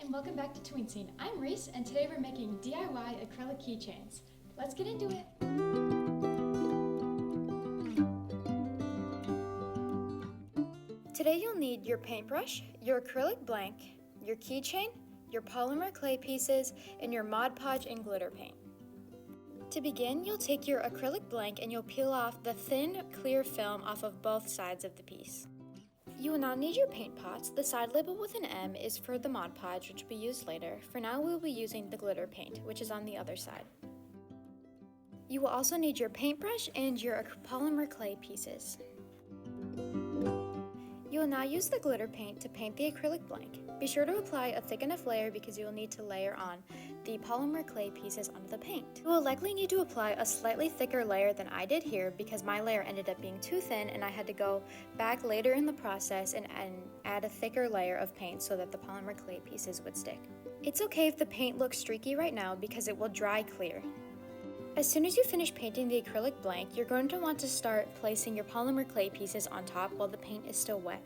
and welcome back to Tween Scene. I'm Reese and today we're making DIY acrylic keychains. Let's get into it! Today you'll need your paintbrush, your acrylic blank, your keychain, your polymer clay pieces, and your Mod Podge and glitter paint. To begin, you'll take your acrylic blank and you'll peel off the thin, clear film off of both sides of the piece. You will now need your paint pots. The side label with an M is for the Mod Podge, which will be used later. For now, we will be using the glitter paint, which is on the other side. You will also need your paintbrush and your polymer clay pieces. You will now use the glitter paint to paint the acrylic blank. Be sure to apply a thick enough layer because you will need to layer on the polymer clay pieces onto the paint. You will likely need to apply a slightly thicker layer than I did here because my layer ended up being too thin and I had to go back later in the process and add a thicker layer of paint so that the polymer clay pieces would stick. It's okay if the paint looks streaky right now because it will dry clear. As soon as you finish painting the acrylic blank, you're going to want to start placing your polymer clay pieces on top while the paint is still wet.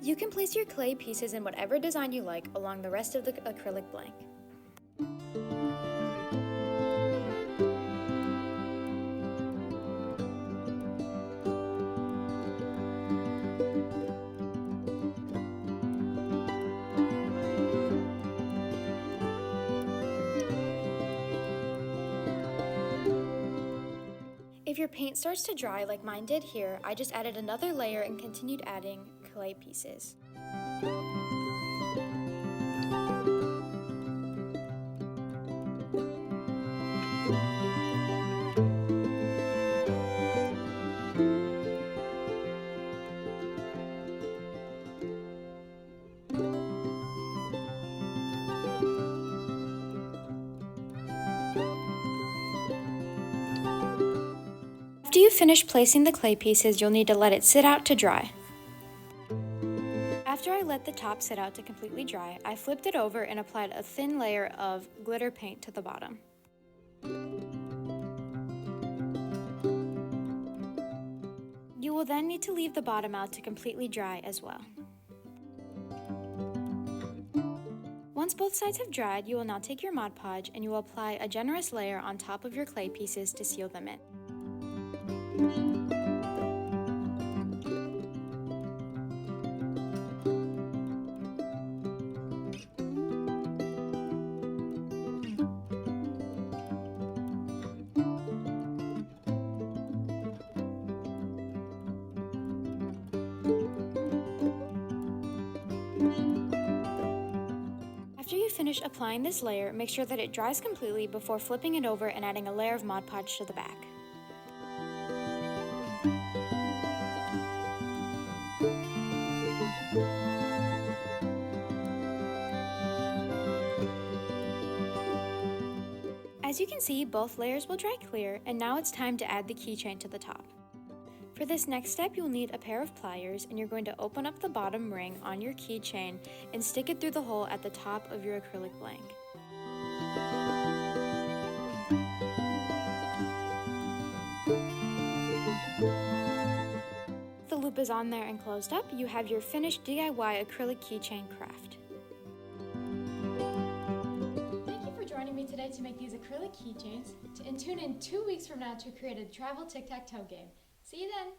You can place your clay pieces in whatever design you like along the rest of the acrylic blank. If your paint starts to dry like mine did here, I just added another layer and continued adding clay pieces. After you finish placing the clay pieces, you'll need to let it sit out to dry. After I let the top sit out to completely dry, I flipped it over and applied a thin layer of glitter paint to the bottom. You will then need to leave the bottom out to completely dry as well. Once both sides have dried, you will now take your Mod Podge and you will apply a generous layer on top of your clay pieces to seal them in. After you finish applying this layer, make sure that it dries completely before flipping it over and adding a layer of Mod Podge to the back. As you can see, both layers will dry clear, and now it's time to add the keychain to the top. For this next step, you'll need a pair of pliers, and you're going to open up the bottom ring on your keychain and stick it through the hole at the top of your acrylic blank. The loop is on there and closed up. You have your finished DIY acrylic keychain craft. Thank you for joining me today to make these acrylic keychains, and tune in 2 weeks from now to create a travel tic-tac-toe game. See you then!